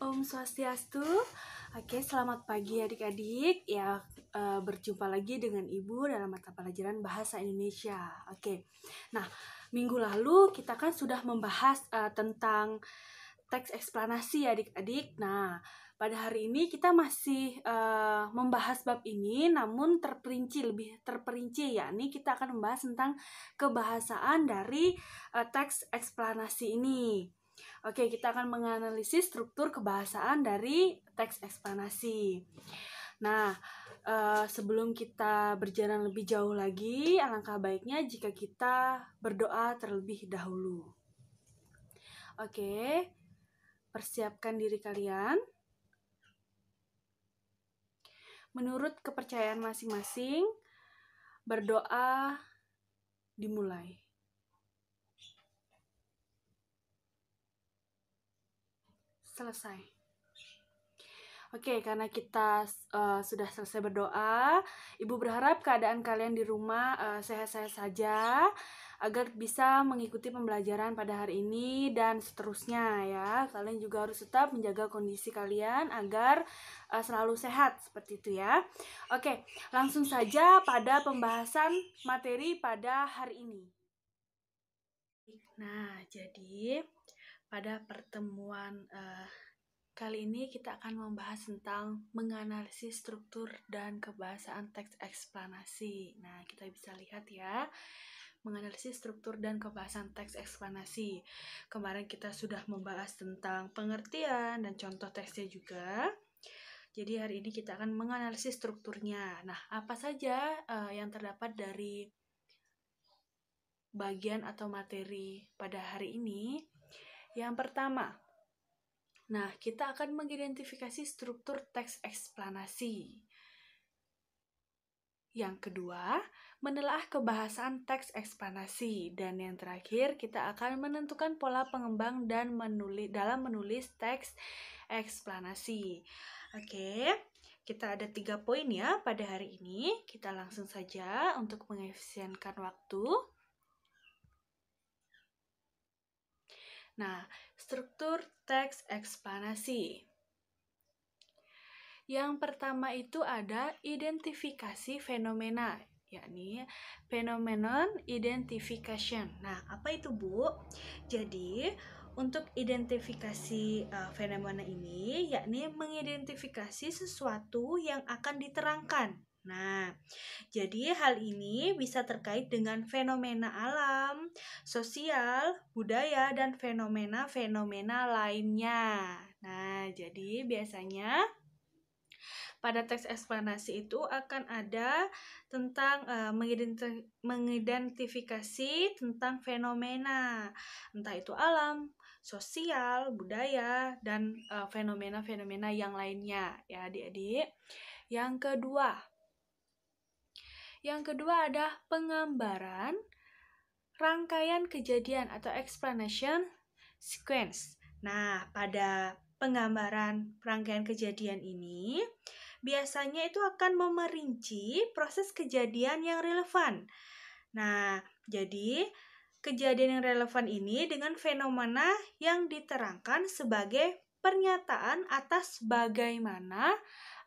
Om Swastiastu. Oke, selamat pagi adik-adik. Ya, berjumpa lagi dengan Ibu dalam mata pelajaran Bahasa Indonesia. Oke. Nah, minggu lalu kita kan sudah membahas tentang teks eksplanasi adik-adik. Nah, pada hari ini kita masih membahas bab ini, namun lebih terperinci, yakni kita akan membahas tentang kebahasaan dari teks eksplanasi ini. Oke, kita akan menganalisis struktur kebahasaan dari teks eksplanasi. Nah, sebelum kita berjalan lebih jauh lagi, alangkah baiknya jika kita berdoa terlebih dahulu. Oke, persiapkan diri kalian. Menurut kepercayaan masing-masing, berdoa dimulai. Selesai. Oke, karena kita sudah selesai berdoa, Ibu berharap keadaan kalian di rumah sehat-sehat saja, agar bisa mengikuti pembelajaran pada hari ini dan seterusnya ya. Kalian juga harus tetap menjaga kondisi kalian agar selalu sehat, seperti itu ya. Oke, langsung saja pada pembahasan materi pada hari ini. Nah, jadi pada pertemuan kali ini kita akan membahas tentang menganalisis struktur dan kebahasaan teks eksplanasi. Nah, kita bisa lihat ya, menganalisis struktur dan kebahasaan teks eksplanasi. Kemarin kita sudah membahas tentang pengertian dan contoh teksnya juga. Jadi hari ini kita akan menganalisis strukturnya. Nah, apa saja yang terdapat dari bagian atau materi pada hari ini? Yang pertama, nah, kita akan mengidentifikasi struktur teks eksplanasi. Yang kedua, menelaah kebahasaan teks eksplanasi. Dan yang terakhir, kita akan menentukan pola pengembang dan dalam menulis teks eksplanasi. Oke, kita ada 3 poin ya pada hari ini. Kita langsung saja untuk mengefisienkan waktu. Nah, struktur teks eksplanasi. Yang pertama itu ada identifikasi fenomena, yakni phenomenon identification. Nah, apa itu, Bu? Jadi, untuk identifikasi fenomena ini, yakni mengidentifikasi sesuatu yang akan diterangkan. Nah, jadi hal ini bisa terkait dengan fenomena alam, sosial, budaya, dan fenomena-fenomena lainnya. Nah, jadi biasanya pada teks eksplanasi itu akan ada tentang mengidentifikasi tentang fenomena, entah itu alam, sosial, budaya, dan fenomena-fenomena yang lainnya ya adik-adik. Yang kedua ada penggambaran rangkaian kejadian atau explanation sequence. Nah, pada penggambaran rangkaian kejadian ini biasanya itu akan memerinci proses kejadian yang relevan. Nah, jadi kejadian yang relevan ini dengan fenomena yang diterangkan sebagai pernyataan atas bagaimana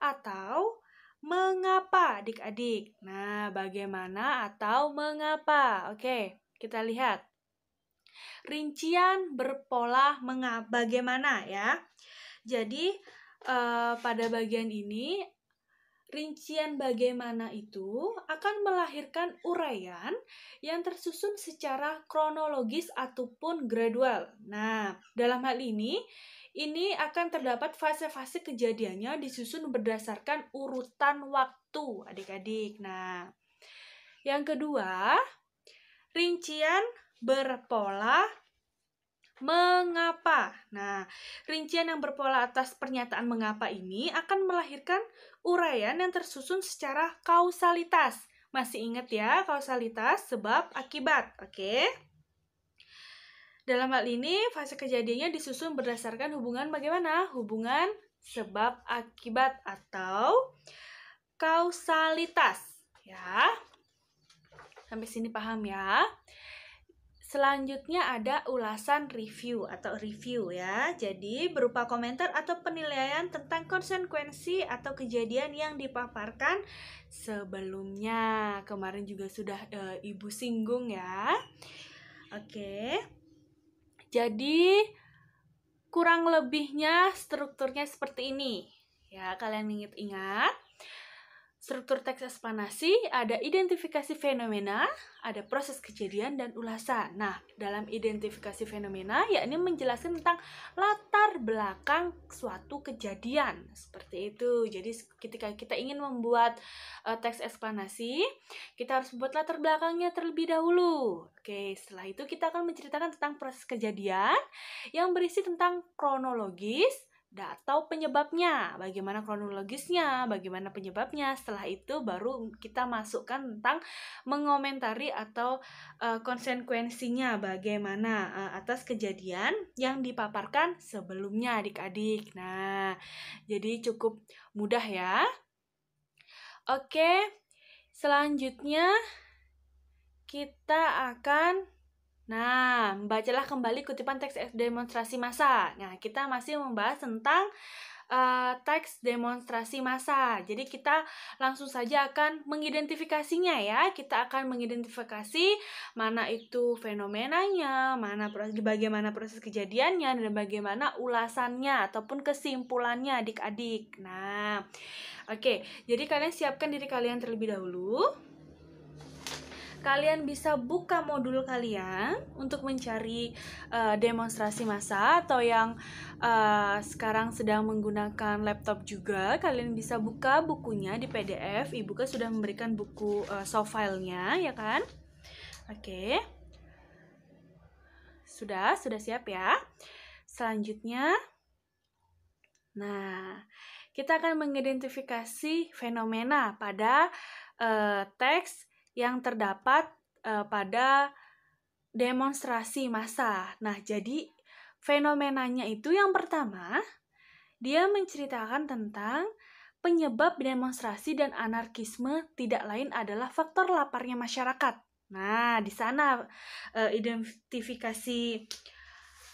atau mengapa adik-adik. Nah, bagaimana atau mengapa? Oke, kita lihat. Rincian berpola bagaimana ya. Jadi, pada bagian ini, rincian bagaimana itu akan melahirkan uraian yang tersusun secara kronologis ataupun gradual. Nah, dalam hal ini akan terdapat fase-fase kejadiannya disusun berdasarkan urutan waktu, adik-adik. Nah, yang kedua, rincian berpola mengapa. Nah, rincian yang berpola atas pernyataan mengapa ini akan melahirkan uraian yang tersusun secara kausalitas. Masih ingat ya, kausalitas sebab akibat, oke? Dalam hal ini, fase kejadiannya disusun berdasarkan hubungan bagaimana? Hubungan sebab akibat atau kausalitas, ya. Sampai sini paham ya? Selanjutnya ada ulasan review atau review ya. Jadi berupa komentar atau penilaian tentang konsekuensi atau kejadian yang dipaparkan sebelumnya. Kemarin juga sudah Ibu singgung ya. Oke. Jadi kurang lebihnya strukturnya seperti ini. Ya, kalian ingat-ingat. Struktur teks eksplanasi ada identifikasi fenomena, ada proses kejadian, dan ulasan. Nah, dalam identifikasi fenomena, yakni menjelaskan tentang latar belakang suatu kejadian. Seperti itu. Jadi, ketika kita ingin membuat teks eksplanasi, kita harus membuat latar belakangnya terlebih dahulu. Oke, setelah itu kita akan menceritakan tentang proses kejadian yang berisi tentang kronologis, atau penyebabnya, bagaimana kronologisnya, bagaimana penyebabnya. Setelah itu baru kita masukkan tentang mengomentari atau konsekuensinya bagaimana atas kejadian yang dipaparkan sebelumnya adik-adik. Nah, jadi cukup mudah ya. Oke, selanjutnya kita akan bacalah kembali kutipan teks demonstrasi massa. Nah, kita masih membahas tentang teks demonstrasi massa. Jadi kita langsung saja akan mengidentifikasinya ya. Kita akan mengidentifikasi mana itu fenomenanya, bagaimana proses kejadiannya, dan bagaimana ulasannya ataupun kesimpulannya adik-adik. Nah, oke. Jadi kalian siapkan diri kalian terlebih dahulu. Kalian bisa buka modul kalian untuk mencari demonstrasi massa, atau yang sekarang sedang menggunakan laptop juga, kalian bisa buka bukunya di PDF. Ibu kan sudah memberikan buku soft file-nya, ya kan? Oke. Sudah siap ya? Selanjutnya, kita akan mengidentifikasi fenomena pada teks yang terdapat pada demonstrasi massa. Nah, jadi fenomenanya itu yang pertama, dia menceritakan tentang penyebab demonstrasi dan anarkisme tidak lain adalah faktor laparnya masyarakat. Nah, di sana identifikasi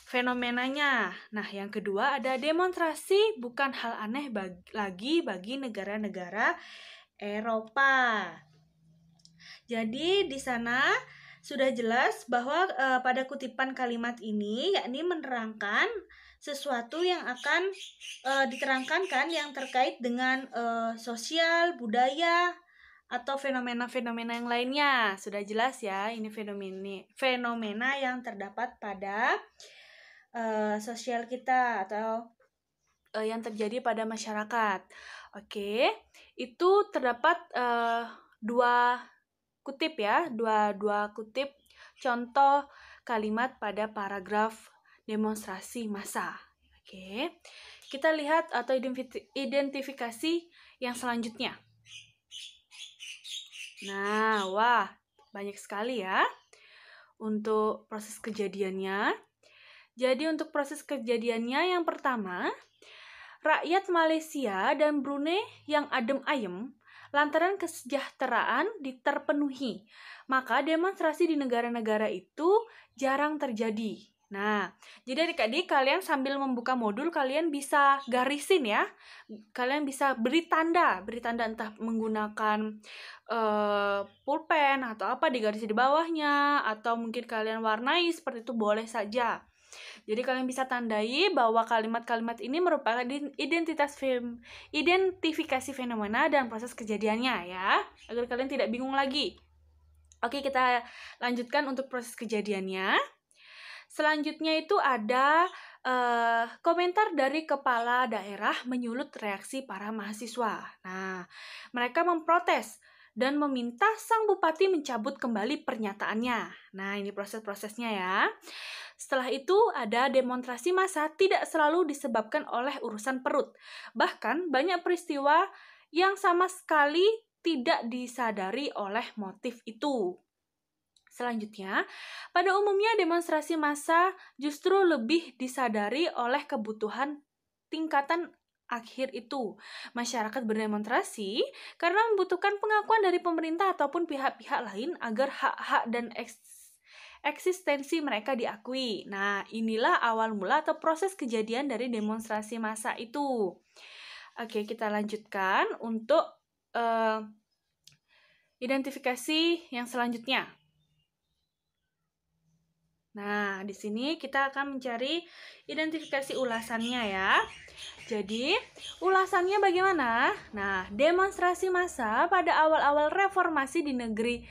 fenomenanya. Nah, yang kedua ada demonstrasi bukan hal aneh lagi bagi negara-negara Eropa. Jadi di sana sudah jelas bahwa pada kutipan kalimat ini yakni menerangkan sesuatu yang akan diterangkan kan, yang terkait dengan sosial, budaya, atau fenomena-fenomena yang lainnya. Sudah jelas ya, ini fenomena yang terdapat pada sosial kita atau yang terjadi pada masyarakat. Oke, itu terdapat dua kutip ya, dua kutip contoh kalimat pada paragraf demonstrasi massa. Oke, kita lihat atau identifikasi yang selanjutnya. Nah, wah, banyak sekali ya untuk proses kejadiannya. Jadi untuk proses kejadiannya yang pertama, rakyat Malaysia dan Brunei yang adem ayem lantaran kesejahteraan terpenuhi, maka demonstrasi di negara-negara itu jarang terjadi. Nah, jadi adik-adik kalian sambil membuka modul, kalian bisa garisin ya. Kalian bisa beri tanda entah menggunakan pulpen atau apa, digaris di bawahnya, atau mungkin kalian warnai seperti itu, boleh saja. Jadi kalian bisa tandai bahwa kalimat-kalimat ini merupakan identifikasi fenomena dan proses kejadiannya ya, agar kalian tidak bingung lagi. Oke, kita lanjutkan untuk proses kejadiannya. Selanjutnya itu ada komentar dari kepala daerah menyulut reaksi para mahasiswa. Nah, mereka memprotes dan meminta sang bupati mencabut kembali pernyataannya. Nah, ini proses-prosesnya ya. Setelah itu ada demonstrasi massa tidak selalu disebabkan oleh urusan perut. Bahkan banyak peristiwa yang sama sekali tidak disadari oleh motif itu. Selanjutnya, pada umumnya demonstrasi massa justru lebih disadari oleh kebutuhan tingkatan akhir itu. Masyarakat berdemonstrasi karena membutuhkan pengakuan dari pemerintah ataupun pihak-pihak lain agar hak-hak dan eksistensi mereka diakui. Nah, inilah awal mula atau proses kejadian dari demonstrasi massa itu. Oke, kita lanjutkan untuk identifikasi yang selanjutnya. Nah, di sini kita akan mencari identifikasi ulasannya ya. Jadi, ulasannya bagaimana? Nah, demonstrasi massa pada awal-awal reformasi di negeri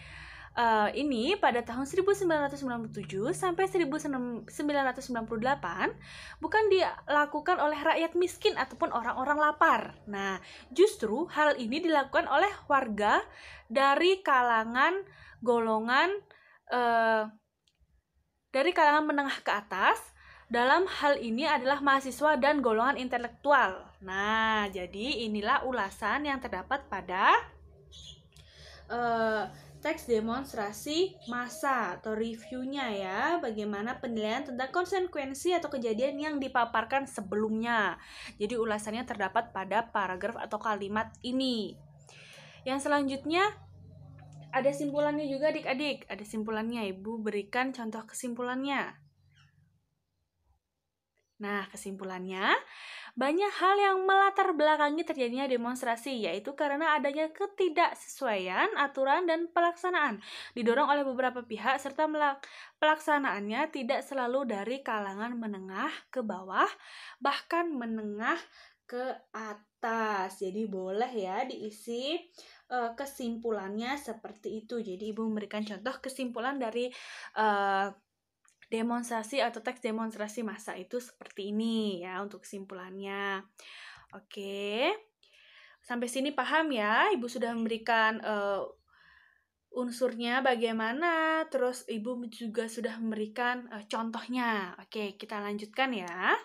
ini pada tahun 1997 sampai 1998 bukan dilakukan oleh rakyat miskin ataupun orang-orang lapar. Nah, justru hal ini dilakukan oleh warga dari kalangan golongan dari kalangan menengah ke atas. Dalam hal ini adalah mahasiswa dan golongan intelektual. Nah, jadi inilah ulasan yang terdapat pada teks demonstrasi massa atau reviewnya ya, bagaimana penilaian tentang konsekuensi atau kejadian yang dipaparkan sebelumnya. Jadi ulasannya terdapat pada paragraf atau kalimat ini. Yang selanjutnya ada simpulannya juga adik-adik. Ada simpulannya, Ibu berikan contoh kesimpulannya. Nah, kesimpulannya, banyak hal yang melatar belakangi terjadinya demonstrasi, yaitu karena adanya ketidaksesuaian aturan dan pelaksanaan, didorong oleh beberapa pihak, serta pelaksanaannya tidak selalu dari kalangan menengah ke bawah, bahkan menengah ke atas. Jadi boleh ya diisi kesimpulannya seperti itu. Jadi Ibu memberikan contoh kesimpulan dari demonstrasi atau teks demonstrasi massa itu seperti ini ya untuk kesimpulannya. Oke, sampai sini paham ya? Ibu sudah memberikan unsurnya bagaimana, terus Ibu juga sudah memberikan contohnya. Oke, kita lanjutkan ya.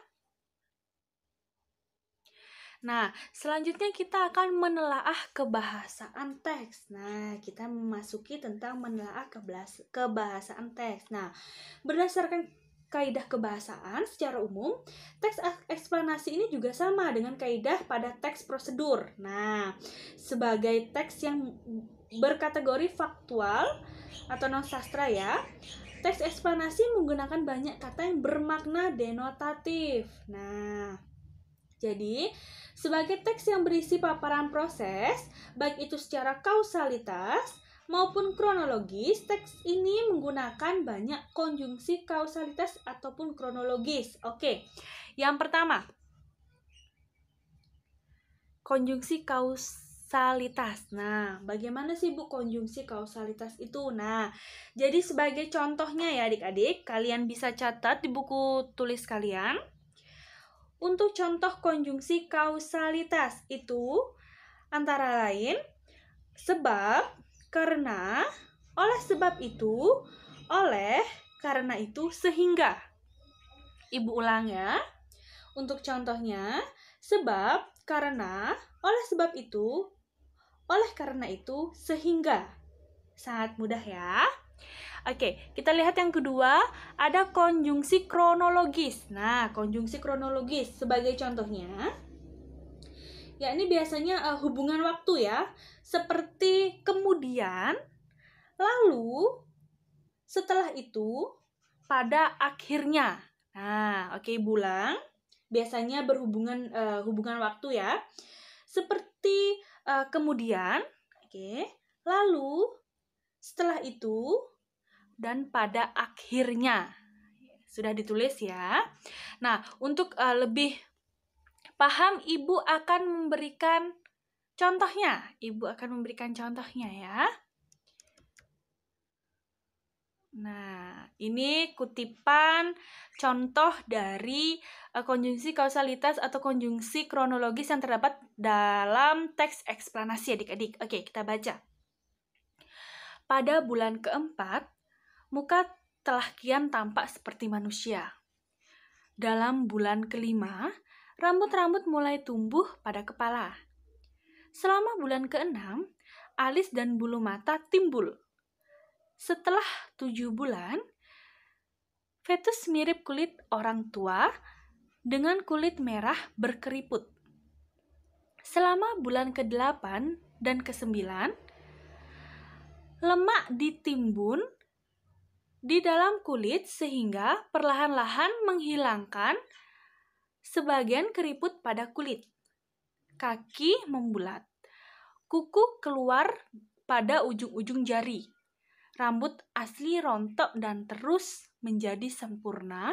Nah, selanjutnya kita akan menelaah kebahasaan teks. Nah, kita memasuki tentang menelaah kebahasaan teks. Nah, berdasarkan kaidah kebahasaan secara umum, teks eksplanasi ini juga sama dengan kaidah pada teks prosedur. Nah, sebagai teks yang berkategori faktual atau non-sastra ya, teks eksplanasi menggunakan banyak kata yang bermakna denotatif. Nah, jadi, sebagai teks yang berisi paparan proses, baik itu secara kausalitas maupun kronologis, teks ini menggunakan banyak konjungsi kausalitas ataupun kronologis. Oke, yang pertama, konjungsi kausalitas. Nah, bagaimana sih Bu konjungsi kausalitas itu? Nah, jadi sebagai contohnya ya adik-adik, kalian bisa catat di buku tulis kalian. Untuk contoh konjungsi kausalitas itu antara lain sebab, karena, oleh sebab itu, oleh, karena itu, sehingga. Ibu ulang ya. Untuk contohnya, sebab, karena, oleh sebab itu, oleh karena itu, sehingga. Sangat mudah ya. Oke, kita lihat yang kedua, ada konjungsi kronologis. Nah, konjungsi kronologis sebagai contohnya, ya ini biasanya hubungan waktu ya, seperti kemudian, lalu, setelah itu, pada akhirnya. Nah, oke, bulang. Biasanya berhubungan hubungan waktu ya, seperti kemudian, oke, lalu, setelah itu, dan pada akhirnya. Sudah ditulis ya. Nah, untuk lebih paham, Ibu akan memberikan contohnya. Ibu akan memberikan contohnya ya. Nah, ini kutipan contoh dari konjungsi kausalitas atau konjungsi kronologis yang terdapat dalam teks eksplanasi adik-adik. Oke, kita baca. Pada bulan keempat, muka telah kian tampak seperti manusia. Dalam bulan kelima, rambut-rambut mulai tumbuh pada kepala. Selama bulan keenam, alis dan bulu mata timbul. Setelah 7 bulan, fetus mirip kulit orang tua dengan kulit merah berkeriput. Selama bulan ke-8 dan ke-9, lemak ditimbun di dalam kulit sehingga perlahan-lahan menghilangkan sebagian keriput pada kulit. Kaki membulat. Kuku keluar pada ujung-ujung jari. Rambut asli rontok dan terus menjadi sempurna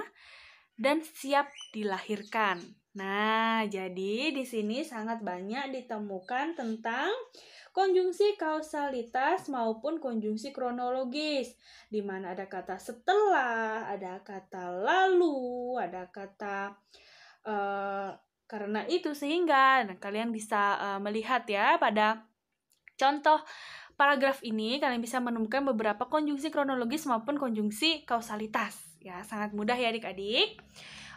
dan siap dilahirkan. Nah, jadi di sini sangat banyak ditemukan tentang konjungsi kausalitas maupun konjungsi kronologis, di mana ada kata setelah, ada kata lalu, ada kata karena itu, sehingga kalian bisa melihat ya pada contoh paragraf ini kalian bisa menemukan beberapa konjungsi kronologis maupun konjungsi kausalitas. Ya, sangat mudah ya adik-adik.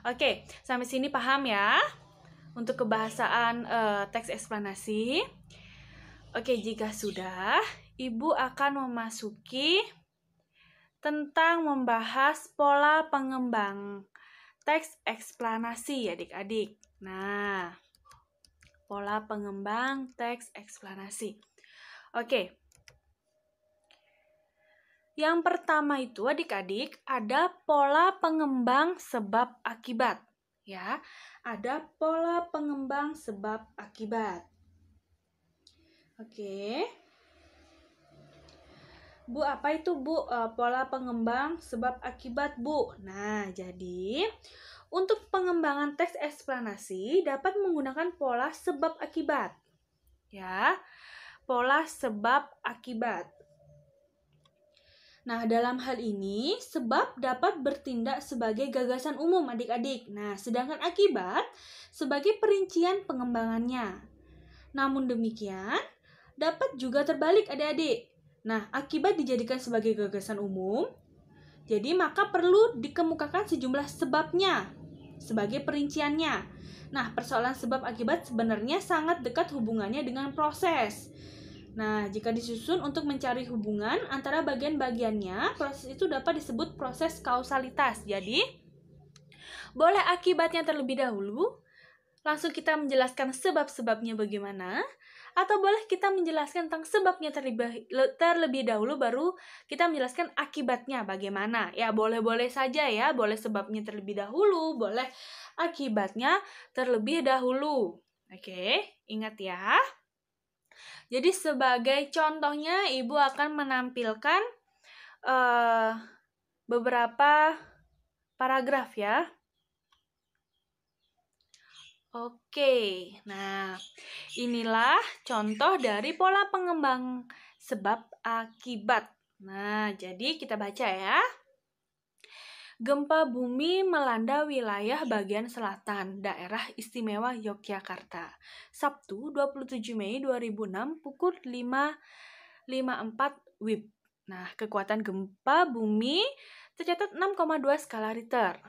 Oke, sampai sini paham ya untuk kebahasaan teks eksplanasi. Oke, jika sudah, Ibu akan memasuki tentang membahas pola pengembang teks eksplanasi adik-adik. Nah, pola pengembang teks eksplanasi. Oke. Yang pertama itu adik-adik ada pola pengembang sebab akibat. Ya, ada pola pengembang sebab akibat. Oke. Bu, apa itu Bu pola pengembang sebab akibat Bu? Nah, jadi untuk pengembangan teks eksplanasi dapat menggunakan pola sebab akibat. Ya, pola sebab akibat. Nah, dalam hal ini, sebab dapat bertindak sebagai gagasan umum adik-adik. Nah, sedangkan akibat sebagai perincian pengembangannya. Namun demikian, dapat juga terbalik adik-adik. Nah, akibat dijadikan sebagai gagasan umum, jadi maka perlu dikemukakan sejumlah sebabnya sebagai perinciannya. Nah, persoalan sebab akibat sebenarnya sangat dekat hubungannya dengan proses. Nah, jika disusun untuk mencari hubungan antara bagian-bagiannya, proses itu dapat disebut proses kausalitas. Jadi, boleh akibatnya terlebih dahulu, langsung kita menjelaskan sebab-sebabnya bagaimana, atau boleh kita menjelaskan tentang sebabnya terlebih dahulu, baru kita menjelaskan akibatnya bagaimana. Ya, boleh-boleh saja ya, boleh sebabnya terlebih dahulu, boleh akibatnya terlebih dahulu. Oke, ingat ya. Jadi sebagai contohnya Ibu akan menampilkan beberapa paragraf ya. Oke, nah inilah contoh dari pola pengembang sebab akibat. Nah, jadi kita baca ya. Gempa bumi melanda wilayah bagian selatan daerah istimewa Yogyakarta. Sabtu 27 Mei 2006 pukul 5.54 WIB. Nah, kekuatan gempa bumi tercatat 6,2 skala Richter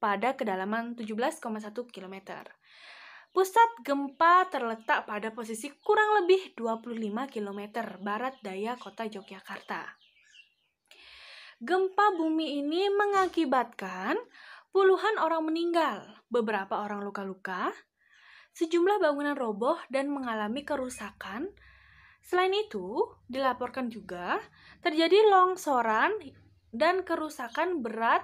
pada kedalaman 17,1 km. Pusat gempa terletak pada posisi kurang lebih 25 km barat daya kota Yogyakarta. Gempa bumi ini mengakibatkan puluhan orang meninggal, beberapa orang luka-luka, sejumlah bangunan roboh dan mengalami kerusakan. Selain itu, dilaporkan juga terjadi longsoran dan kerusakan berat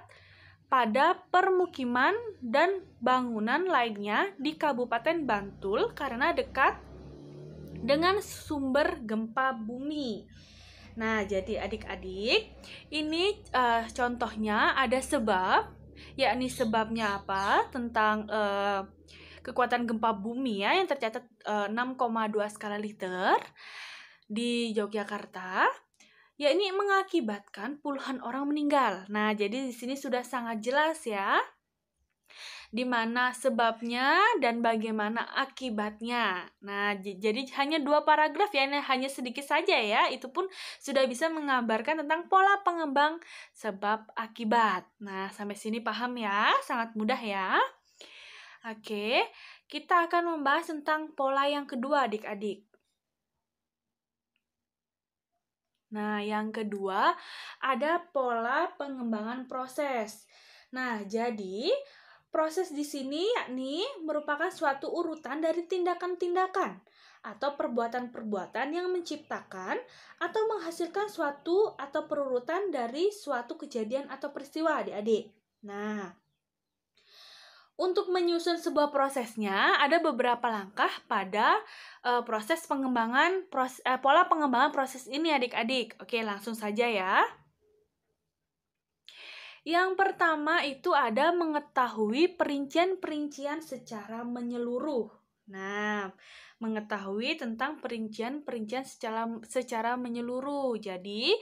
pada permukiman dan bangunan lainnya di Kabupaten Bantul karena dekat dengan sumber gempa bumi. Nah, jadi adik-adik, ini contohnya ada sebab, yakni sebabnya apa? Tentang kekuatan gempa bumi ya yang tercatat 6,2 skala Richter di Yogyakarta, yakni mengakibatkan puluhan orang meninggal. Nah, jadi di sini sudah sangat jelas ya, di mana sebabnya dan bagaimana akibatnya. Nah, jadi hanya 2 paragraf ya, hanya sedikit saja ya, itu pun sudah bisa menggambarkan tentang pola pengembang sebab akibat. Nah, sampai sini paham ya, sangat mudah ya. Oke, kita akan membahas tentang pola yang kedua adik-adik. Nah, yang kedua ada pola pengembangan proses. Nah, jadi Proses di sini yakni merupakan suatu urutan dari tindakan-tindakan atau perbuatan-perbuatan yang menciptakan atau menghasilkan suatu atau perurutan dari suatu kejadian atau peristiwa, adik-adik. Nah, untuk menyusun sebuah prosesnya, ada beberapa langkah pada proses pengembangan pola pengembangan proses ini, adik-adik. Oke, langsung saja ya. Yang pertama itu ada mengetahui perincian-perincian secara menyeluruh. Nah, mengetahui tentang perincian-perincian secara menyeluruh. Jadi,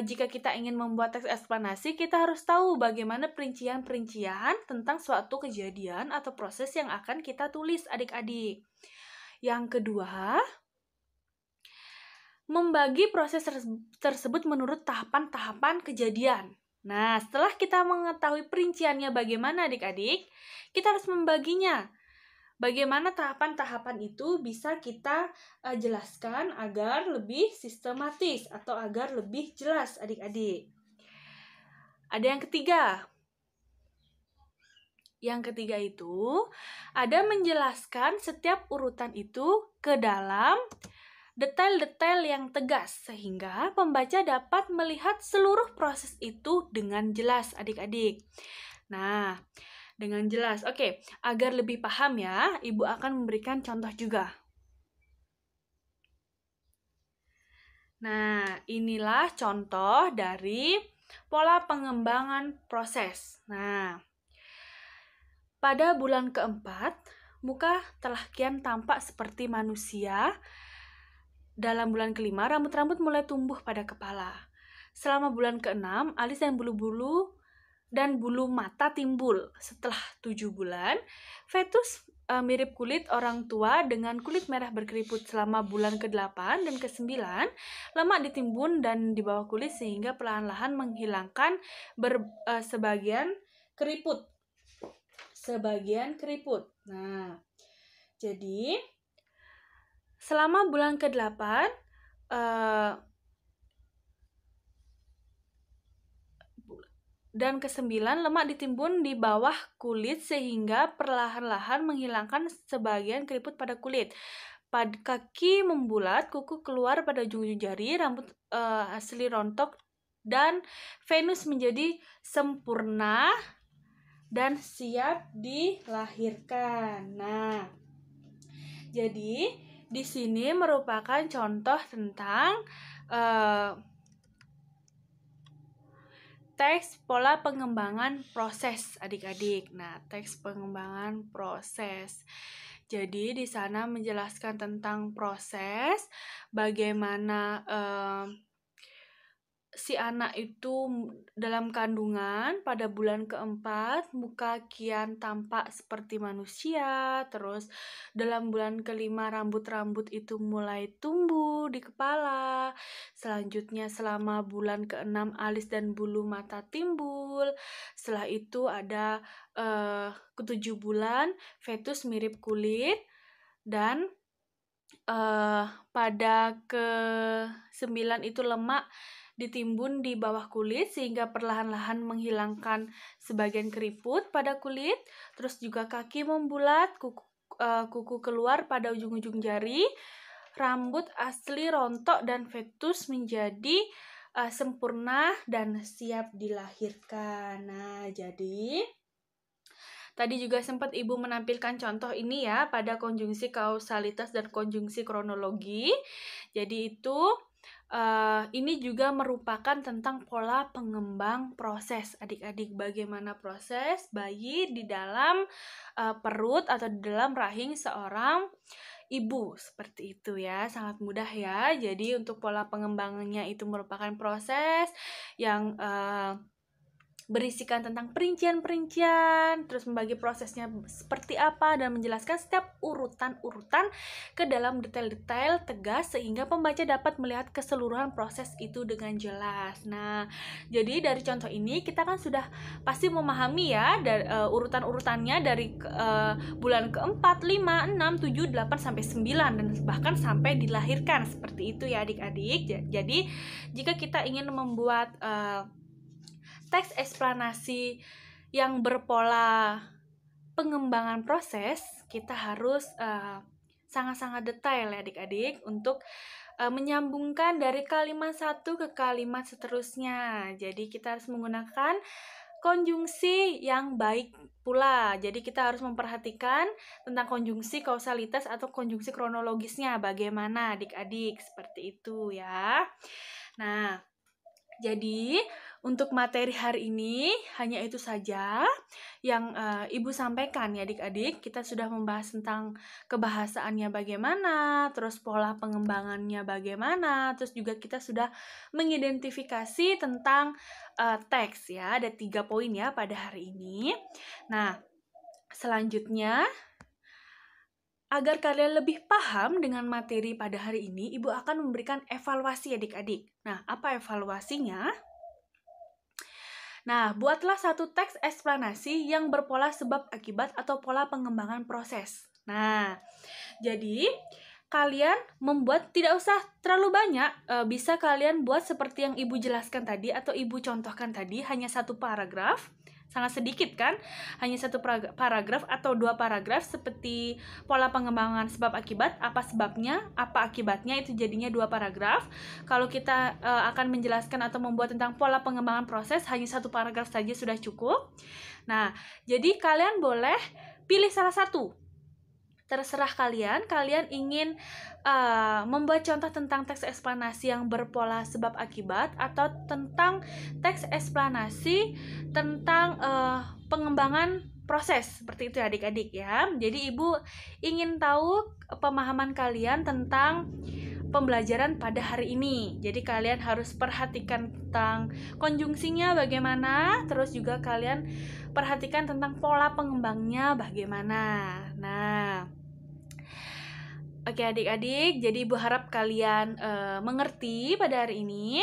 jika kita ingin membuat teks eksplanasi, kita harus tahu bagaimana perincian-perincian tentang suatu kejadian atau proses yang akan kita tulis, adik-adik. Yang kedua, membagi proses tersebut menurut tahapan-tahapan kejadian. Nah, setelah kita mengetahui perinciannya bagaimana adik-adik, kita harus membaginya. Bagaimana tahapan-tahapan itu bisa kita jelaskan agar lebih sistematis atau agar lebih jelas adik-adik. Ada yang ketiga. Yang ketiga itu ada menjelaskan setiap urutan itu ke dalam detail-detail yang tegas, sehingga pembaca dapat melihat seluruh proses itu dengan jelas, adik-adik. Nah, dengan jelas. Oke, agar lebih paham ya, Ibu akan memberikan contoh juga. Nah, inilah contoh dari pola pengembangan proses. Nah, pada bulan keempat, muka telah kian tampak seperti manusia. Dalam bulan kelima, rambut-rambut mulai tumbuh pada kepala. Selama bulan keenam, alis dan bulu-bulu dan bulu mata timbul. Setelah 7 bulan, fetus mirip kulit orang tua dengan kulit merah berkeriput. Selama bulan ke-8 dan ke-9, lemak ditimbun dan di bawah kulit sehingga perlahan-lahan menghilangkan sebagian keriput. Nah, jadi selama bulan ke-8 dan ke-9 lemak ditimbun di bawah kulit sehingga perlahan-lahan menghilangkan sebagian keriput pada kulit. Pada kaki membulat, kuku keluar pada ujung-ujung jari, rambut asli rontok dan Venus menjadi sempurna dan siap dilahirkan. Nah, jadi di sini merupakan contoh tentang teks pola pengembangan proses, adik-adik. Nah, teks pengembangan proses. Jadi di sana menjelaskan tentang proses, bagaimana si anak itu dalam kandungan pada bulan keempat muka kian tampak seperti manusia. Terus dalam bulan kelima rambut-rambut itu mulai tumbuh di kepala. Selanjutnya selama bulan keenam alis dan bulu mata timbul. Setelah itu ada ke-7 bulan fetus mirip kulit. Dan pada ke-9 itu lemak ditimbun di bawah kulit sehingga perlahan-lahan menghilangkan sebagian keriput pada kulit. Terus juga kaki membulat, kuku keluar pada ujung-ujung jari, rambut asli rontok dan fetus menjadi sempurna dan siap dilahirkan. Nah, jadi tadi juga sempat Ibu menampilkan contoh ini ya pada konjungsi kausalitas dan konjungsi kronologi. Jadi itu ini juga merupakan tentang pola pengembang proses, adik-adik. Bagaimana proses bayi di dalam perut atau di dalam rahim seorang ibu, seperti itu ya. Sangat mudah ya. Jadi untuk pola pengembangannya itu merupakan proses yang berisikan tentang perincian-perincian, terus membagi prosesnya seperti apa, dan menjelaskan setiap urutan-urutan ke dalam detail-detail tegas sehingga pembaca dapat melihat keseluruhan proses itu dengan jelas. Nah, jadi dari contoh ini kita kan sudah pasti memahami ya urutan-urutannya dari bulan ke-4, 5, 6, 7, 8, sampai 9 dan bahkan sampai dilahirkan, seperti itu ya adik-adik. Jadi jika kita ingin membuat teks eksplanasi yang berpola pengembangan proses, kita harus sangat-sangat detail ya adik-adik untuk menyambungkan dari kalimat satu ke kalimat seterusnya. Jadi kita harus menggunakan konjungsi yang baik pula. Jadi kita harus memperhatikan tentang konjungsi kausalitas atau konjungsi kronologisnya. Bagaimana adik-adik? Seperti itu ya. Nah, jadi untuk materi hari ini hanya itu saja yang Ibu sampaikan ya adik-adik. Kita sudah membahas tentang kebahasaannya bagaimana, terus pola pengembangannya bagaimana, terus juga kita sudah mengidentifikasi tentang teks ya. Ada 3 poin ya pada hari ini. Nah, selanjutnya agar kalian lebih paham dengan materi pada hari ini, Ibu akan memberikan evaluasi adik-adik. Nah, apa evaluasinya? Nah, buatlah satu teks eksplanasi yang berpola sebab akibat atau pola pengembangan proses. Nah, jadi kalian membuat tidak usah terlalu banyak, bisa kalian buat seperti yang Ibu jelaskan tadi atau Ibu contohkan tadi, hanya satu paragraf. Sangat sedikit kan? Hanya satu paragraf atau 2 paragraf seperti pola pengembangan sebab akibat, apa sebabnya, apa akibatnya, itu jadinya 2 paragraf. Kalau kita akan menjelaskan atau membuat tentang pola pengembangan proses, hanya 1 paragraf saja sudah cukup. Nah, jadi kalian boleh pilih salah satu. Terserah kalian ingin membuat contoh tentang teks eksplanasi yang berpola sebab akibat atau tentang teks eksplanasi tentang pengembangan proses, seperti itu adik-adik ya. Jadi Ibu ingin tahu pemahaman kalian tentang pembelajaran pada hari ini. Jadi kalian harus perhatikan tentang konjungsinya bagaimana, terus juga kalian perhatikan tentang pola pengembangnya bagaimana. Nah, oke adik-adik, jadi Ibu harap kalian mengerti pada hari ini.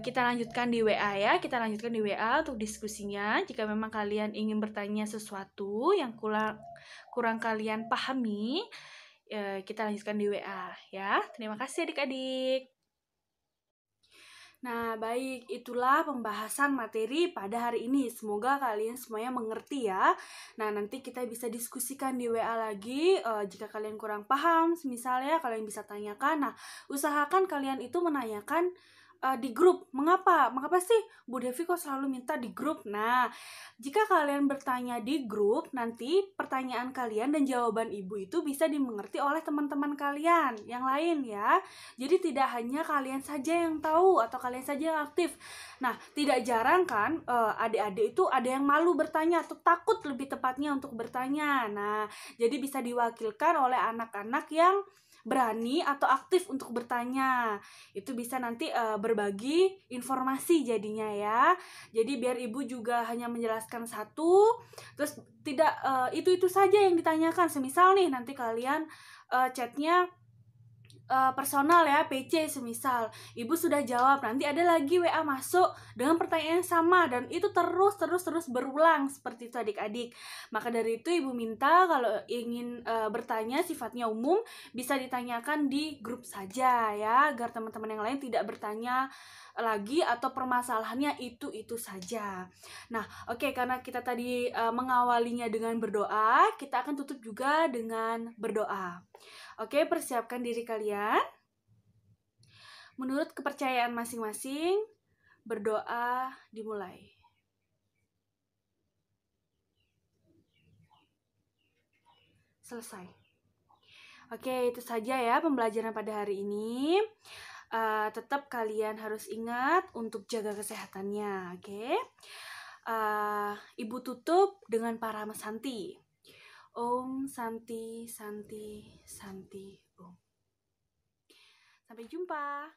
Kita lanjutkan di WA ya, kita lanjutkan di WA untuk diskusinya. Jika memang kalian ingin bertanya sesuatu yang kurang kalian pahami, kita lanjutkan di WA ya. Terima kasih adik-adik. Nah, baik, itulah pembahasan materi pada hari ini. Semoga kalian semuanya mengerti ya. Nah, nanti kita bisa diskusikan di WA lagi. Jika kalian kurang paham, misalnya kalian bisa tanyakan. Nah, usahakan kalian itu menanyakan di grup. Mengapa sih Bu Devi kok selalu minta di grup? Nah, jika kalian bertanya di grup, nanti pertanyaan kalian dan jawaban Ibu itu bisa dimengerti oleh teman-teman kalian yang lain ya. Jadi tidak hanya kalian saja yang tahu atau kalian saja yang aktif. Nah, tidak jarang kan adik-adik itu ada yang malu bertanya atau takut lebih tepatnya untuk bertanya. Nah, jadi bisa diwakilkan oleh anak-anak yang berani atau aktif untuk bertanya. Itu bisa nanti berbagi informasi jadinya ya. Jadi biar Ibu juga hanya menjelaskan satu, terus tidak itu saja yang ditanyakan. Semisal nih nanti kalian chatnya personal ya, PC semisal Ibu sudah jawab, nanti ada lagi WA masuk dengan pertanyaan yang sama dan itu terus berulang seperti itu adik-adik. Maka dari itu Ibu minta kalau ingin bertanya sifatnya umum bisa ditanyakan di grup saja ya, agar teman-teman yang lain tidak bertanya lagi atau permasalahannya itu saja. Nah, oke, karena kita tadi mengawalinya dengan berdoa, kita akan tutup juga dengan berdoa. Oke, persiapkan diri kalian. Menurut kepercayaan masing-masing, berdoa dimulai. Selesai. Oke, itu saja ya pembelajaran pada hari ini. Tetap kalian harus ingat untuk jaga kesehatannya, oke? Ibu tutup dengan Parama Santi. Om Santi Santi Santi Om. Sampai jumpa.